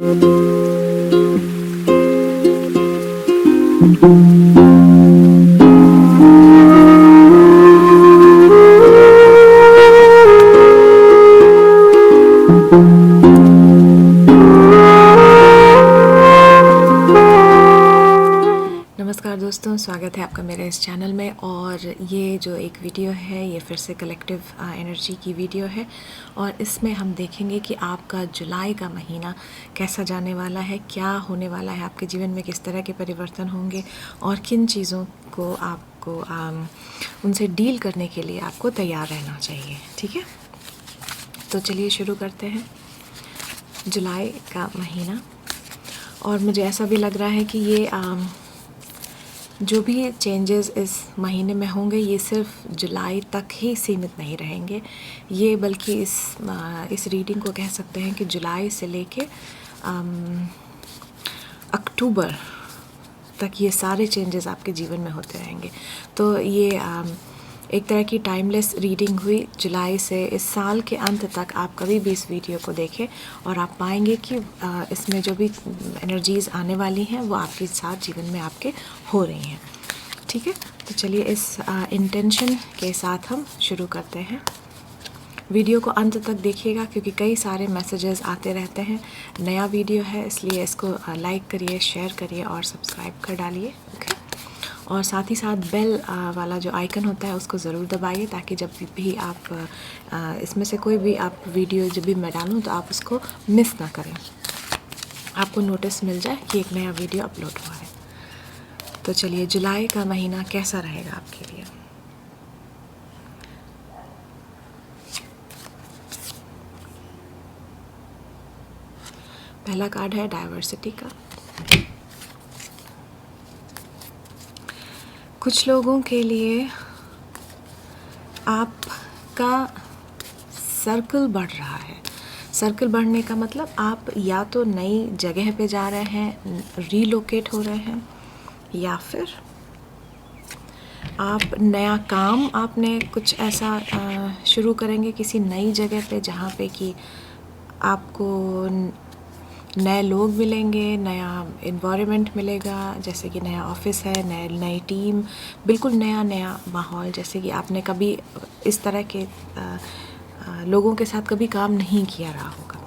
नमस्कार दोस्तों, स्वागत है आपका मेरे इस चैनल में। और ये जो एक वीडियो है ये फिर से कलेक्टिव एनर्जी की वीडियो है और इसमें हम देखेंगे कि आपका जुलाई का महीना कैसा जाने वाला है, क्या होने वाला है आपके जीवन में, किस तरह के परिवर्तन होंगे और किन चीज़ों को आपको उनसे डील करने के लिए आपको तैयार रहना चाहिए। ठीक है, तो चलिए शुरू करते हैं। जुलाई का महीना, और मुझे ऐसा भी लग रहा है कि ये जो भी चेंजेस इस महीने में होंगे ये सिर्फ जुलाई तक ही सीमित नहीं रहेंगे, ये बल्कि इस रीडिंग को कह सकते हैं कि जुलाई से लेके अक्टूबर तक ये सारे चेंजेस आपके जीवन में होते रहेंगे। तो ये एक तरह की टाइमलेस रीडिंग हुई। जुलाई से इस साल के अंत तक आप कभी भी इस वीडियो को देखें और आप पाएंगे कि इसमें जो भी एनर्जीज़ आने वाली हैं वो आपके साथ जीवन में आपके हो रही हैं। ठीक है, तो चलिए इस इंटेंशन के साथ हम शुरू करते हैं। वीडियो को अंत तक देखिएगा क्योंकि कई सारे मैसेजेस आते रहते हैं। नया वीडियो है इसलिए इसको लाइक करिए, शेयर करिए और सब्सक्राइब कर डालिए। ओके, और साथ ही साथ बेल वाला जो आइकन होता है उसको ज़रूर दबाइए ताकि जब भी आप इसमें से कोई भी आप वीडियो जब भी मैं डालूँ तो आप उसको मिस ना करें, आपको नोटिस मिल जाए कि एक नया वीडियो अपलोड हुआ है। तो चलिए, जुलाई का महीना कैसा रहेगा आपके लिए। पहला कार्ड है डाइवर्सिटी का। कुछ लोगों के लिए आपका सर्कल बढ़ रहा है। सर्कल बढ़ने का मतलब आप या तो नई जगह पे जा रहे हैं, रीलोकेट हो रहे हैं, या फिर आप नया काम आपने कुछ ऐसा शुरू करेंगे किसी नई जगह पे जहाँ पे कि आपको नए लोग मिलेंगे, नया इन्वायरमेंट मिलेगा, जैसे कि नया ऑफिस है, नई टीम, बिल्कुल नया माहौल, जैसे कि आपने कभी इस तरह के लोगों के साथ कभी काम नहीं किया रहा होगा।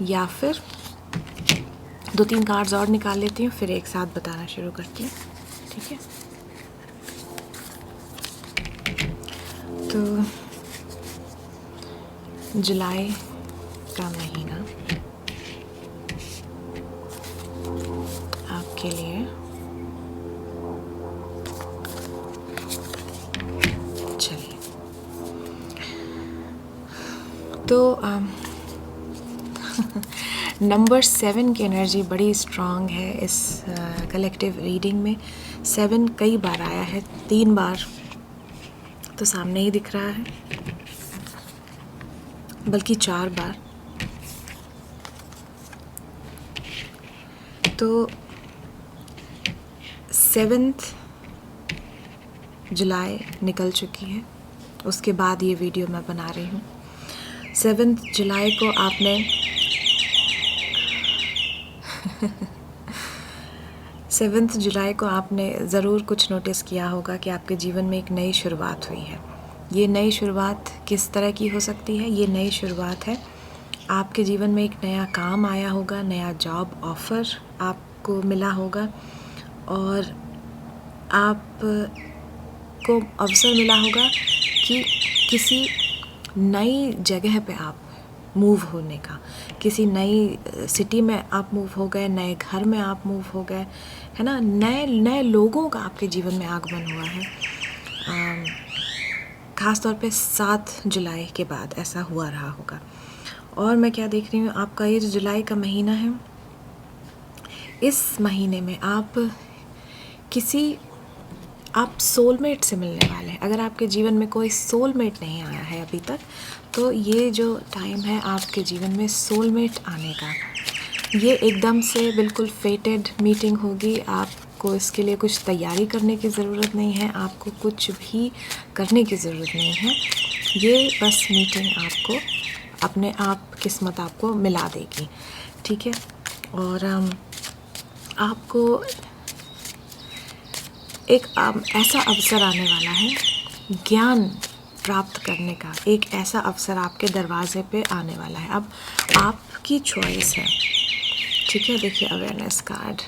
या फिर 2-3 कार्ड्स और निकाल लेती हूँ फिर एक साथ बताना शुरू करती हूँ। ठीक है, तो जुलाई का महीना आपके लिए चलिए, तो नंबर 7 की एनर्जी बड़ी स्ट्रॉन्ग है इस कलेक्टिव रीडिंग में। 7 कई बार आया है, 3 बार तो सामने ही दिख रहा है, बल्कि 4 बार। तो 7 जुलाई निकल चुकी है, उसके बाद ये वीडियो मैं बना रही हूँ। 7 जुलाई को आपने 7 जुलाई को आपने ज़रूर कुछ नोटिस किया होगा कि आपके जीवन में एक नई शुरुआत हुई है। ये नई शुरुआत किस तरह की हो सकती है? ये नई शुरुआत है, आपके जीवन में एक नया काम आया होगा, नया जॉब ऑफ़र आपको मिला होगा और आपको अवसर मिला होगा कि किसी नई जगह पे आप मूव होने का, किसी नई सिटी में आप मूव हो गए, नए घर में आप मूव हो गए, है ना। नए लोगों का आपके जीवन में आगमन हुआ है। ख़ास तौर पे 7 जुलाई के बाद ऐसा हुआ रहा होगा। और मैं क्या देख रही हूँ, आपका ये जो जुलाई का महीना है, इस महीने में आप सोलमेट से मिलने वाले हैं। अगर आपके जीवन में कोई सोलमेट नहीं आया है अभी तक, तो ये जो टाइम है आपके जीवन में सोलमेट आने का, ये एकदम से बिल्कुल फेटेड मीटिंग होगी। आपको इसके लिए कुछ तैयारी करने की ज़रूरत नहीं है, आपको कुछ भी करने की ज़रूरत नहीं है। ये बस मीटिंग आपको अपने आप किस्मत आपको मिला देगी। ठीक है। और आपको एक ऐसा अवसर आने वाला है ज्ञान प्राप्त करने का, एक ऐसा अवसर आपके दरवाजे पे आने वाला है। अब आपकी चॉइस है, ठीक है। देखिए अवेयरनेस कार्ड,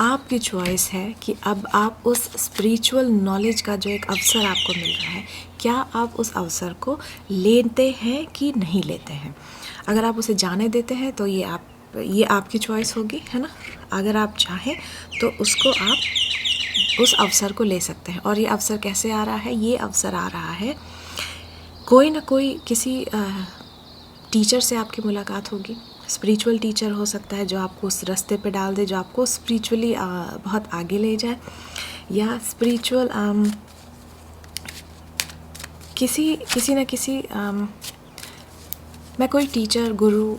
आपकी चॉइस है कि अब आप उस स्पिरिचुअल नॉलेज का जो एक अवसर आपको मिल रहा है, क्या आप उस अवसर को लेते हैं कि नहीं लेते हैं। अगर आप उसे जाने देते हैं तो ये आपकी चॉइस होगी, है ना। अगर आप चाहें तो उसको आप उस अवसर को ले सकते हैं। और ये अवसर कैसे आ रहा है, ये अवसर आ रहा है कोई ना कोई किसी टीचर से आपकी मुलाकात होगी। स्पिरिचुअल टीचर हो सकता है जो आपको उस रास्ते पे डाल दे, जो आपको स्पिरिचुअली बहुत आगे ले जाए, या स्पिरिचुअल किसी न किसी मैं कोई टीचर, गुरु,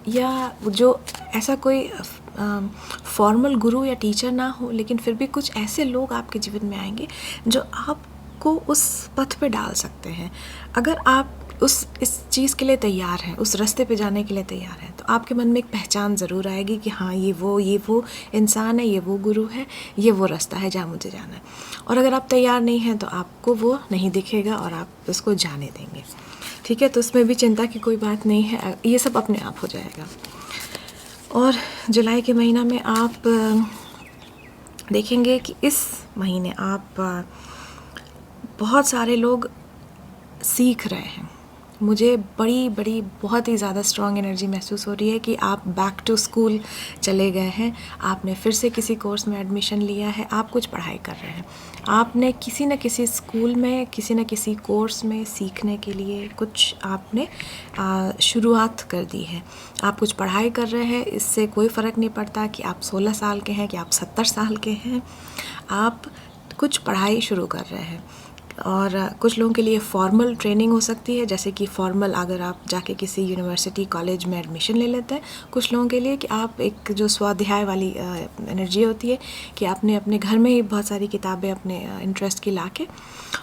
या जो ऐसा कोई फॉर्मल गुरु या टीचर ना हो, लेकिन फिर भी कुछ ऐसे लोग आपके जीवन में आएंगे जो आपको उस पथ पे डाल सकते हैं। अगर आप इस चीज़ के लिए तैयार हैं, उस रास्ते पे जाने के लिए तैयार हैं, तो आपके मन में एक पहचान ज़रूर आएगी कि हाँ ये वो इंसान है, ये वो गुरु है, ये वो रास्ता है जहाँ मुझे जाना है। और अगर आप तैयार नहीं हैं तो आपको वो नहीं दिखेगा और आप उसको जाने देंगे, ठीक है। तो उसमें भी चिंता की कोई बात नहीं है, ये सब अपने आप हो जाएगा। और जुलाई के महीना में आप देखेंगे कि इस महीने आप बहुत सारे लोग सीख रहे हैं। मुझे बड़ी बहुत ही ज़्यादा स्ट्रॉन्ग एनर्जी महसूस हो रही है कि आप बैक टू स्कूल चले गए हैं, आपने फिर से किसी कोर्स में एडमिशन लिया है, आप कुछ पढ़ाई कर रहे हैं, आपने किसी न किसी स्कूल में, किसी न किसी कोर्स में सीखने के लिए कुछ आपने शुरुआत कर दी है। आप कुछ पढ़ाई कर रहे हैं, इससे कोई फ़र्क नहीं पड़ता कि आप 16 साल के हैं कि आप 70 साल के हैं, आप कुछ पढ़ाई शुरू कर रहे हैं। और कुछ लोगों के लिए फॉर्मल ट्रेनिंग हो सकती है, जैसे कि फॉर्मल अगर आप जाके किसी यूनिवर्सिटी कॉलेज में एडमिशन ले लेते हैं। कुछ लोगों के लिए कि आप एक जो स्वाध्याय वाली एनर्जी होती है कि आपने अपने घर में ही बहुत सारी किताबें अपने इंटरेस्ट की लाके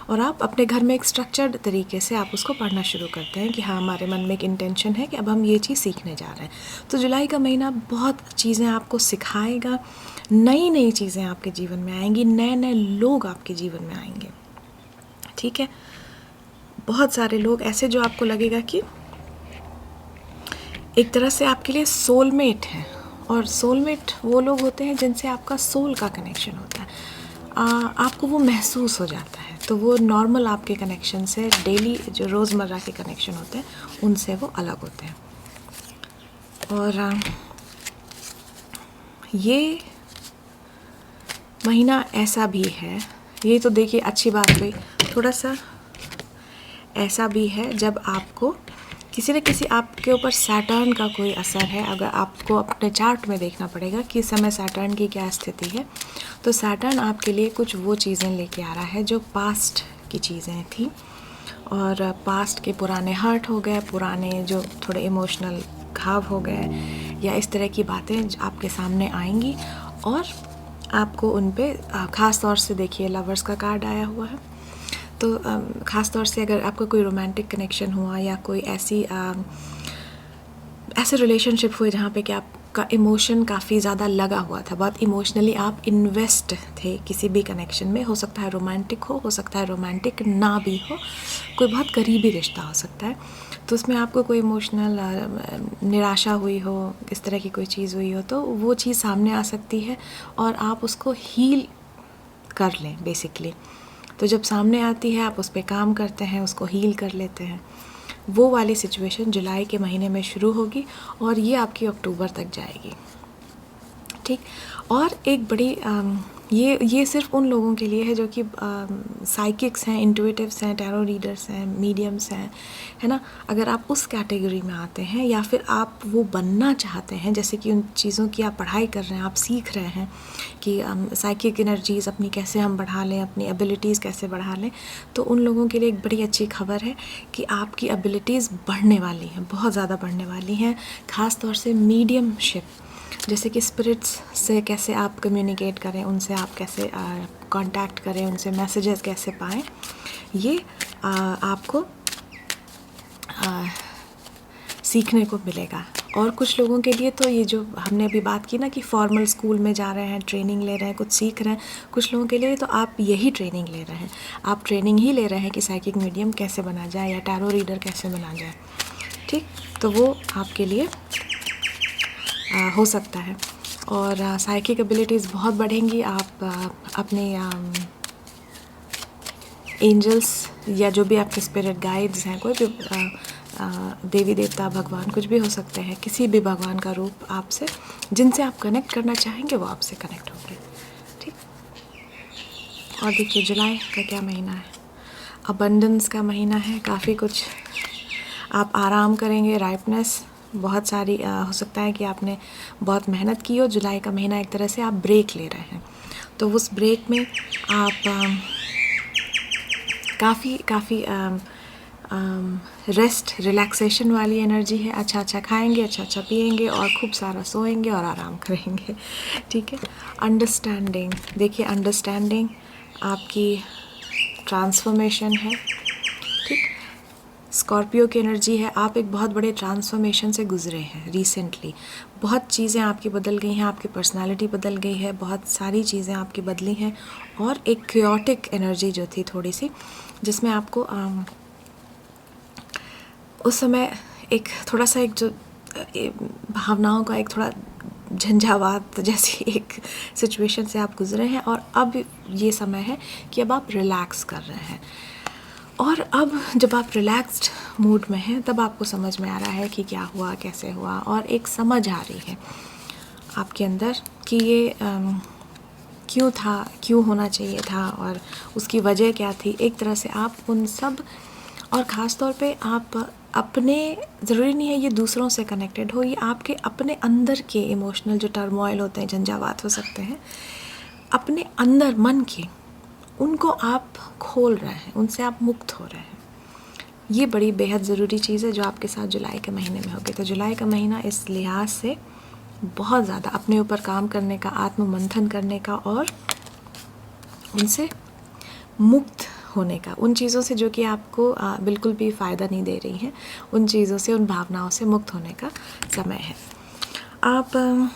और आप अपने घर में एक स्ट्रक्चर्ड तरीके से आप उसको पढ़ना शुरू करते हैं कि हाँ हमारे मन में एक इंटेंशन है कि अब हम ये चीज़ सीखने जा रहे हैं। तो जुलाई का महीना बहुत चीज़ें आपको सिखाएगा, नई चीज़ें आपके जीवन में आएंगी, नए लोग आपके जीवन में आएंगे, ठीक है। बहुत सारे लोग ऐसे जो आपको लगेगा कि एक तरह से आपके लिए सोलमेट हैं, और सोलमेट वो लोग होते हैं जिनसे आपका सोल का कनेक्शन होता है, आपको वो महसूस हो जाता है। तो वो नॉर्मल आपके कनेक्शन से, डेली जो रोज़मर्रा के कनेक्शन होते हैं उनसे वो अलग होते हैं। और ये महीना ऐसा भी है, ये तो देखिए अच्छी बात हुई, थोड़ा सा ऐसा भी है जब आपको किसी न किसी आपके ऊपर सैटर्न का कोई असर है। अगर आपको अपने चार्ट में देखना पड़ेगा कि इस समय सैटर्न की क्या स्थिति है, तो सैटर्न आपके लिए कुछ वो चीज़ें लेके आ रहा है जो पास्ट की चीज़ें थी, और पास्ट के पुराने हर्ट हो गए, पुराने जो थोड़े इमोशनल घाव हो गए, या इस तरह की बातें आपके सामने आएंगी और आपको उन पे ख़ास तौर से देखिए लवर्स का कार्ड आया हुआ है। तो ख़ास तौर से अगर आपका कोई रोमांटिक कनेक्शन हुआ या कोई ऐसे रिलेशनशिप हुए जहाँ पे कि आपका इमोशन काफ़ी ज़्यादा लगा हुआ था, बहुत इमोशनली आप इन्वेस्ट थे किसी भी कनेक्शन में, हो सकता है रोमांटिक हो सकता है रोमांटिक ना भी हो, कोई बहुत करीबी रिश्ता हो सकता है। तो उसमें आपको कोई इमोशनल निराशा हुई हो, इस तरह की कोई चीज़ हुई हो, तो वो चीज़ सामने आ सकती है और आप उसको हील कर लें बेसिकली। तो जब सामने आती है आप उस पर काम करते हैं, उसको हील कर लेते हैं। वो वाली सिचुएशन जुलाई के महीने में शुरू होगी और ये आपकी अक्टूबर तक जाएगी, ठीक। और एक बड़ी ये सिर्फ उन लोगों के लिए है जो कि साइकिक्स हैं, इंट्यूटिव्स हैं, टैरो रीडर्स हैं, मीडियम्स हैं, है ना। अगर आप उस कैटेगरी में आते हैं या फिर आप वो बनना चाहते हैं, जैसे कि उन चीज़ों की आप पढ़ाई कर रहे हैं, आप सीख रहे हैं कि साइकिक एनर्जीज़ अपनी कैसे हम बढ़ा लें, अपनी एबिलिटीज़ कैसे बढ़ा लें, तो उन लोगों के लिए एक बड़ी अच्छी खबर है कि आपकी एबिलिटीज़ बढ़ने वाली हैं, बहुत ज़्यादा बढ़ने वाली हैं। ख़ास तौर से मीडियमशिप, जैसे कि स्पिरिट्स से कैसे आप कम्युनिकेट करें, उनसे आप कैसे कांटेक्ट करें, उनसे मैसेजेस कैसे पाएँ, ये आपको सीखने को मिलेगा। और कुछ लोगों के लिए तो ये जो हमने अभी बात की ना कि फॉर्मल स्कूल में जा रहे हैं, ट्रेनिंग ले रहे हैं, कुछ सीख रहे हैं, कुछ लोगों के लिए तो आप यही ट्रेनिंग ले रहे हैं, आप ट्रेनिंग ही ले रहे हैं कि साइकिक मीडियम कैसे बना जाए या टैरो रीडर कैसे बना जाए, ठीक। तो वो आपके लिए हो सकता है। और साइकिक एबिलिटीज़ बहुत बढ़ेंगी। आप अपने एंजल्स या जो भी आपके स्पिरिट गाइड्स हैं, कोई भी देवी देवता, भगवान, कुछ भी हो सकते हैं, किसी भी भगवान का रूप आपसे, जिनसे आप कनेक्ट करना चाहेंगे वो आपसे कनेक्ट होंगे, ठीक। और देखिए जुलाई का क्या महीना है, अबंडेंस का महीना है। काफ़ी कुछ आप आराम करेंगे, राइपनेस बहुत सारी हो सकता है कि आपने बहुत मेहनत की हो। जुलाई का महीना एक तरह से आप ब्रेक ले रहे हैं, तो उस ब्रेक में आप काफ़ी रेस्ट, रिलैक्सेशन वाली एनर्जी है। अच्छा अच्छा खाएंगे, अच्छा अच्छा पिएंगे और खूब सारा सोएंगे और आराम करेंगे, ठीक है। अंडरस्टैंडिंग, देखिए अंडरस्टैंडिंग आपकी ट्रांसफॉर्मेशन है, ठीक। स्कॉर्पियो की एनर्जी है, आप एक बहुत बड़े ट्रांसफॉर्मेशन से गुजरे हैं रिसेंटली। बहुत चीज़ें आपकी बदल गई हैं, आपकी पर्सनालिटी बदल गई है, बहुत सारी चीज़ें आपकी बदली हैं। और एक क्योटिक एनर्जी जो थी थोड़ी सी, जिसमें आपको उस समय एक थोड़ा सा एक जो भावनाओं का एक थोड़ा झंझावात जैसी एक सिचुएशन से आप गुजरे हैं। और अब ये समय है कि अब आप रिलैक्स कर रहे हैं। और अब जब आप रिलैक्स्ड मूड में हैं तब आपको समझ में आ रहा है कि क्या हुआ, कैसे हुआ, और एक समझ आ रही है आपके अंदर कि ये क्यों था, क्यों होना चाहिए था और उसकी वजह क्या थी। एक तरह से आप उन सब, और ख़ास तौर पे आप अपने, ज़रूरी नहीं है ये दूसरों से कनेक्टेड हो, ये आपके अपने अंदर के इमोशनल जो टर्मोइल होते हैं, झंझावात हो सकते हैं अपने अंदर मन के, उनको आप खोल रहे हैं, उनसे आप मुक्त हो रहे हैं। ये बड़ी बेहद ज़रूरी चीज़ है जो आपके साथ जुलाई के महीने में होगी। तो जुलाई का महीना इस लिहाज से बहुत ज़्यादा अपने ऊपर काम करने का, आत्म मंथन करने का और उनसे मुक्त होने का, उन चीज़ों से जो कि आपको बिल्कुल भी फ़ायदा नहीं दे रही हैं, उन चीज़ों से, उन भावनाओं से मुक्त होने का समय है। आप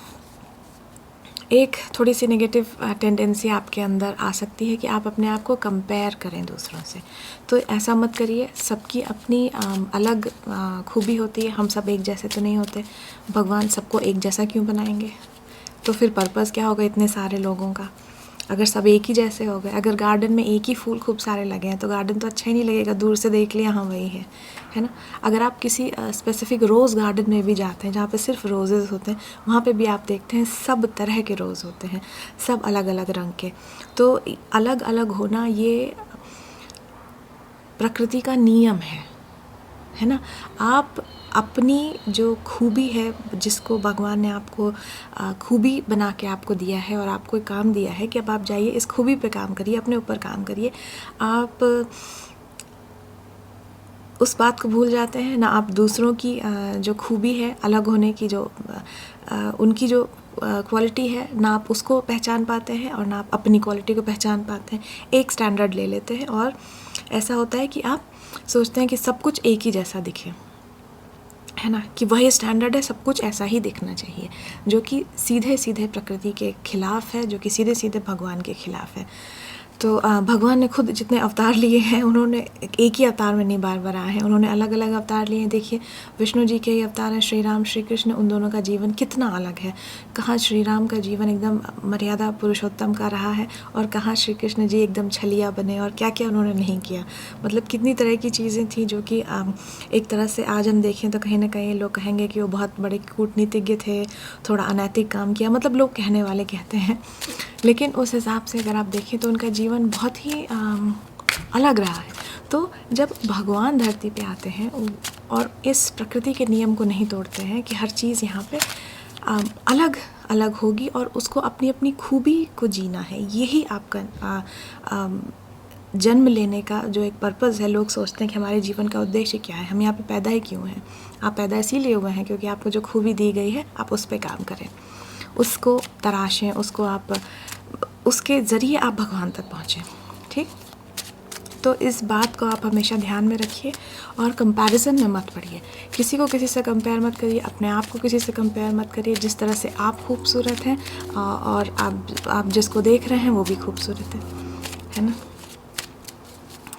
एक थोड़ी सी नेगेटिव टेंडेंसी आपके अंदर आ सकती है कि आप अपने आप को कंपेयर करें दूसरों से। तो ऐसा मत करिए, सबकी अपनी अलग खूबी होती है, हम सब एक जैसे तो नहीं होते। भगवान सबको एक जैसा क्यों बनाएंगे? तो फिर पर्पज़ क्या होगा इतने सारे लोगों का, अगर सब एक ही जैसे हो गए। अगर गार्डन में एक ही फूल खूब सारे लगे हैं तो गार्डन तो अच्छा ही नहीं लगेगा, दूर से देख लिया हाँ वही है ना। अगर आप किसी स्पेसिफिक रोज़ गार्डन में भी जाते हैं जहाँ पे सिर्फ रोज़ेज़ होते हैं, वहाँ पे भी आप देखते हैं सब तरह के रोज़ होते हैं, सब अलग अलग रंग के। तो अलग अलग होना ये प्रकृति का नियम है ना। आप अपनी जो खूबी है, जिसको भगवान ने आपको खूबी बना के आपको दिया है और आपको काम दिया है कि अब आप जाइए इस खूबी पे काम करिए, अपने ऊपर काम करिए। आप उस बात को भूल जाते हैं ना, आप दूसरों की जो खूबी है, अलग होने की जो उनकी जो क्वालिटी है ना, आप उसको पहचान पाते हैं और ना आप अपनी क्वालिटी को पहचान पाते हैं। एक स्टैंडर्ड ले लेते हैं और ऐसा होता है कि आप सोचते हैं कि सब कुछ एक ही जैसा दिखे, है ना, कि वही स्टैंडर्ड है, सब कुछ ऐसा ही दिखना चाहिए, जो कि सीधे सीधे प्रकृति के खिलाफ है, जो कि सीधे सीधे भगवान के खिलाफ है। तो भगवान ने खुद जितने अवतार लिए हैं, उन्होंने एक ही अवतार में नहीं बार बार आए हैं, उन्होंने अलग अलग अवतार लिए हैं। देखिए विष्णु जी के ही अवतार हैं, श्री राम, श्री कृष्ण, उन दोनों का जीवन कितना अलग है। कहाँ श्री राम का जीवन एकदम मर्यादा पुरुषोत्तम का रहा है और कहाँ श्री कृष्ण जी एकदम छलिया बने, और क्या क्या उन्होंने नहीं किया। मतलब कितनी तरह की चीज़ें थी जो कि एक तरह से आज हम देखें तो कहीं ना कहीं लोग कहेंगे कि वो बहुत बड़े कूटनीतिज्ञ थे, थोड़ा अनैतिक काम किया, मतलब लोग कहने वाले कहते हैं, लेकिन उस हिसाब से अगर आप देखें तो उनका जीवन बहुत ही अलग रहा है। तो जब भगवान धरती पे आते हैं और इस प्रकृति के नियम को नहीं तोड़ते हैं कि हर चीज़ यहाँ पे अलग अलग होगी और उसको अपनी अपनी खूबी को जीना है, यही आपका जन्म लेने का जो एक पर्पज़ है। लोग सोचते हैं कि हमारे जीवन का उद्देश्य क्या है, हम यहाँ पे पैदा ही क्यों हैं। आप पैदा इसीलिए हुए हैं क्योंकि आपको जो खूबी दी गई है आप उस पर काम करें, उसको तराशें, उसको आप उसके ज़रिए आप भगवान तक पहुँचें, ठीक। तो इस बात को आप हमेशा ध्यान में रखिए और कंपैरिजन में मत पड़िए। किसी को किसी से कंपेयर मत करिए, अपने आप को किसी से कंपेयर मत करिए। जिस तरह से आप खूबसूरत हैं और आप जिसको देख रहे हैं वो भी खूबसूरत है ना।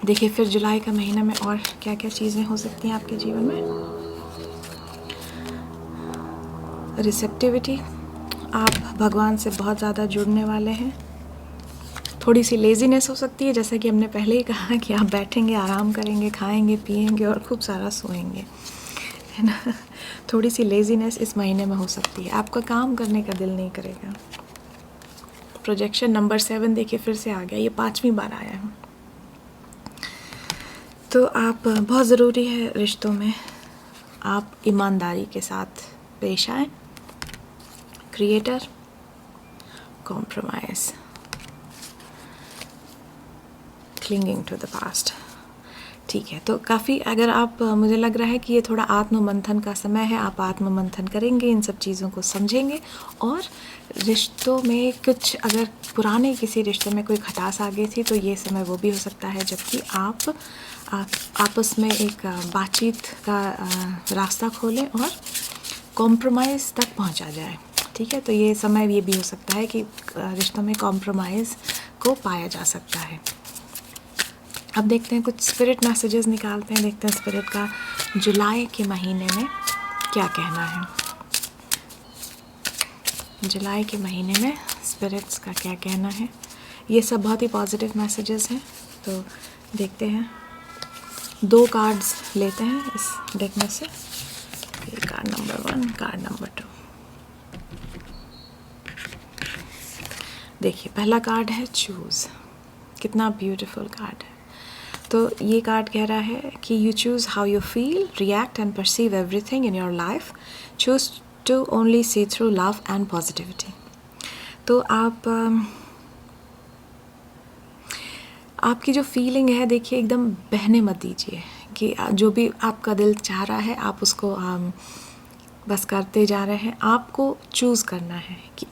देखिए फिर जुलाई का महीना में और क्या क्या चीज़ें हो सकती हैं आपके जीवन में। रिसेप्टिविटी, आप भगवान से बहुत ज़्यादा जुड़ने वाले हैं। थोड़ी सी लेज़ीनेस हो सकती है, जैसा कि हमने पहले ही कहा कि आप बैठेंगे, आराम करेंगे, खाएंगे, पिएंगे और खूब सारा सोएंगे, है ना। थोड़ी सी लेज़ीनेस इस महीने में हो सकती है, आपका काम करने का दिल नहीं करेगा। प्रोजेक्शन नंबर 7 देखिए फिर से आ गया, ये 5वीं बार आया है। तो आप बहुत ज़रूरी है रिश्तों में आप ईमानदारी के साथ पेश आएँ। Creator, compromise, clinging to the past. ठीक है, तो काफ़ी अगर आप मुझे लग रहा है कि ये थोड़ा आत्ममंथन का समय है, आप आत्ममंथन करेंगे, इन सब चीज़ों को समझेंगे और रिश्तों में कुछ अगर पुराने किसी रिश्ते में कोई खटास आ गई थी तो ये समय वो भी हो सकता है जबकि आप आपस में एक बातचीत का रास्ता खोलें और कॉम्प्रोमाइज़ तक पहुंचा जाए। ठीक है, तो ये समय ये भी हो सकता है कि रिश्तों में कॉम्प्रोमाइज़ को पाया जा सकता है। अब देखते हैं कुछ स्पिरिट मैसेजेस निकालते हैं, देखते हैं स्पिरिट का जुलाई के महीने में क्या कहना है। जुलाई के महीने में स्पिरिट्स का क्या कहना है। ये सब बहुत ही पॉजिटिव मैसेजेस हैं, तो देखते हैं। 2 कार्ड्स लेते हैं इस डेक में से, कार्ड नंबर 1, कार्ड नंबर 2। देखिए पहला कार्ड है चूज़, कितना ब्यूटीफुल कार्ड है। तो ये कार्ड कह रहा है कि you choose how you feel, react and perceive everything in your life, choose to only see through love and positivity. तो आपकी जो फीलिंग है देखिए एकदम बहने मत दीजिए कि जो भी आपका दिल चाह रहा है आप उसको बस करते जा रहे हैं। आपको चूज़ करना है कि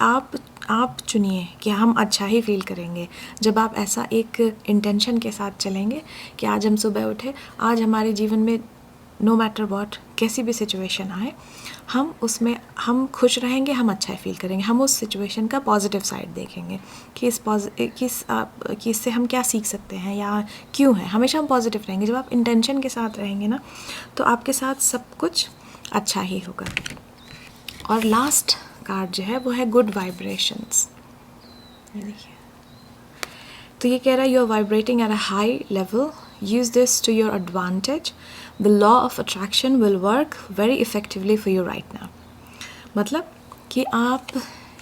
आप चुनिए कि हम अच्छा ही फील करेंगे जब आप ऐसा एक इंटेंशन के साथ चलेंगे कि आज हम सुबह उठे, आज हमारे जीवन में नो मैटर व्हाट कैसी भी सिचुएशन आए हम उसमें हम खुश रहेंगे, हम अच्छा फील करेंगे, हम उस सिचुएशन का पॉजिटिव साइड देखेंगे कि इससे हम क्या सीख सकते हैं या क्यों है। हमेशा हम पॉजिटिव रहेंगे। जब आप इंटेंशन के साथ रहेंगे ना तो आपके साथ सब कुछ अच्छा ही होगा। और लास्ट कार्ड जो है वो है गुड वाइब्रेशंस। ये देखिए, तो ये कह रहा है you are vibrating at a high level, use this to your advantage, the law of attraction will work very effectively for you right now. मतलब कि आप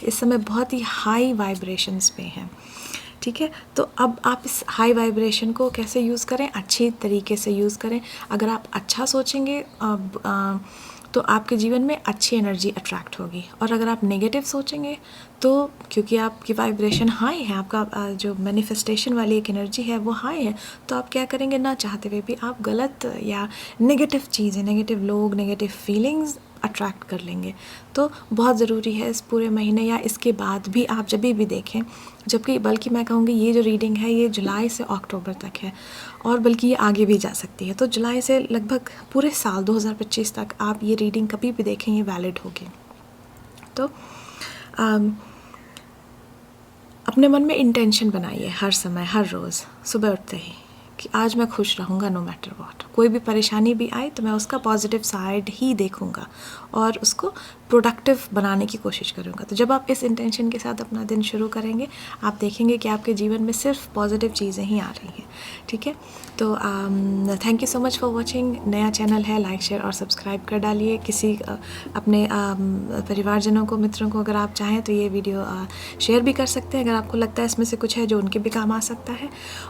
इस समय बहुत ही हाई वाइब्रेशंस पे हैं। ठीक है, तो अब आप इस हाई वाइब्रेशन को कैसे यूज़ करें, अच्छी तरीके से यूज़ करें। अगर आप अच्छा सोचेंगे तो आपके जीवन में अच्छी एनर्जी अट्रैक्ट होगी, और अगर आप नेगेटिव सोचेंगे तो क्योंकि आपकी वाइब्रेशन हाई है, आपका जो मैनिफेस्टेशन वाली एक एनर्जी है वो हाई है, तो आप क्या करेंगे ना चाहते हुए भी आप गलत या नेगेटिव चीज़ें, नेगेटिव लोग, नेगेटिव फीलिंग्स अट्रैक्ट कर लेंगे। तो बहुत ज़रूरी है इस पूरे महीने या इसके बाद भी आप जब भी देखें, जबकि बल्कि मैं कहूँगी ये जो रीडिंग है ये जुलाई से अक्टूबर तक है और बल्कि ये आगे भी जा सकती है। तो जुलाई से लगभग पूरे साल 2025 तक आप ये रीडिंग कभी भी देखें ये वैलिड होगी। तो अपने मन में इंटेंशन बनाइए हर समय, हर रोज़ सुबह उठते ही कि आज मैं खुश रहूँगा नो मैटर व्हाट। कोई भी परेशानी भी आए तो मैं उसका पॉजिटिव साइड ही देखूँगा और उसको प्रोडक्टिव बनाने की कोशिश करूँगा। तो जब आप इस इंटेंशन के साथ अपना दिन शुरू करेंगे आप देखेंगे कि आपके जीवन में सिर्फ पॉजिटिव चीज़ें ही आ रही हैं। ठीक है, तो thank you so much for watching. नया चैनल है, लाइक शेयर और सब्सक्राइब कर डालिए। किसी अपने परिवारजनों को, मित्रों को अगर आप चाहें तो ये वीडियो शेयर भी कर सकते हैं अगर आपको लगता है इसमें से कुछ है जो उनके भी काम आ सकता है।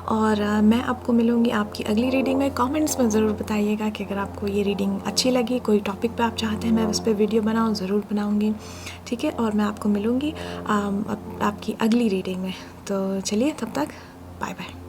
और मैं आपको मिलूँगी आपकी अगली रीडिंग में। कमेंट्स में ज़रूर बताइएगा कि अगर आपको ये रीडिंग अच्छी लगी, कोई टॉपिक पे आप चाहते हैं मैं उस पर वीडियो बनाऊँ, ज़रूर बनाऊँगी। ठीक है, और मैं आपको मिलूँगी आपकी अगली रीडिंग में। तो चलिए तब तक बाय बाय।